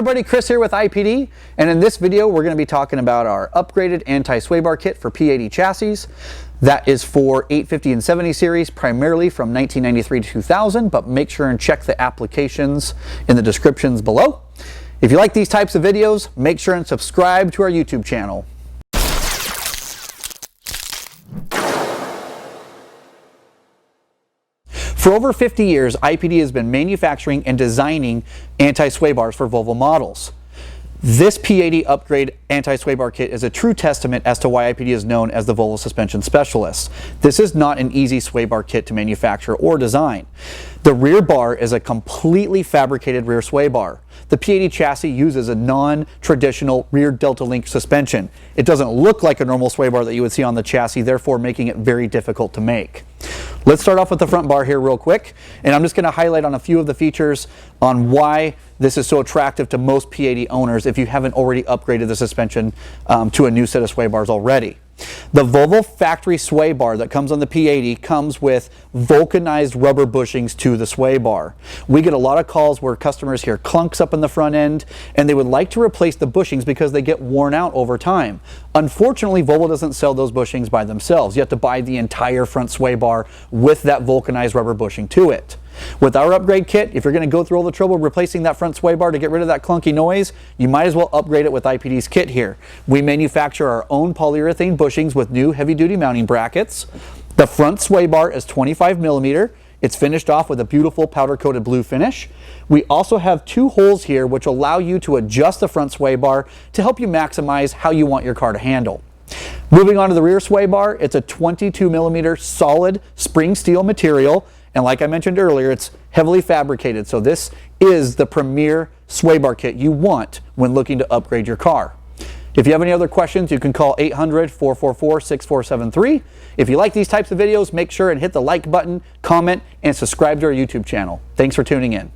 everybody, Chris here with IPD, and in this video we're going to be talking about our upgraded anti-sway bar kit for P80 chassis. That is for 850 and 70 series, primarily from 1993 to 2000, but make sure and check the applications in the descriptions below. If you like these types of videos, make sure and subscribe to our YouTube channel. For over 50 years, IPD has been manufacturing and designing anti-sway bars for Volvo models. This P80 upgrade anti-sway bar kit is a true testament as to why IPD is known as the Volvo suspension specialist. This is not an easy sway bar kit to manufacture or design. The rear bar is a completely fabricated rear sway bar. The P80 chassis uses a non-traditional rear delta link suspension. It doesn't look like a normal sway bar that you would see on the chassis, therefore making it very difficult to make. Let's start off with the front bar here real quick, and I'm just going to highlight on a few of the features on why this is so attractive to most P80 owners if you haven't already upgraded the suspension to a new set of sway bars already. The Volvo factory sway bar that comes on the P80 comes with vulcanized rubber bushings to the sway bar. We get a lot of calls where customers hear clunks up in the front end and they would like to replace the bushings because they get worn out over time. Unfortunately, Volvo doesn't sell those bushings by themselves. You have to buy the entire front sway bar with that vulcanized rubber bushing to it. With our upgrade kit, if you're going to go through all the trouble replacing that front sway bar to get rid of that clunky noise, you might as well upgrade it with IPD's kit here. We manufacture our own polyurethane bushings with new heavy-duty mounting brackets. The front sway bar is 25 millimeter. It's finished off with a beautiful powder-coated blue finish. We also have two holes here which allow you to adjust the front sway bar to help you maximize how you want your car to handle. Moving on to the rear sway bar, it's a 22 millimeter solid spring steel material. And like I mentioned earlier, it's heavily fabricated, so this is the premier sway bar kit you want when looking to upgrade your car. If you have any other questions, you can call 800-444-6473. If you like these types of videos, make sure and hit the like button, comment, and subscribe to our YouTube channel. Thanks for tuning in.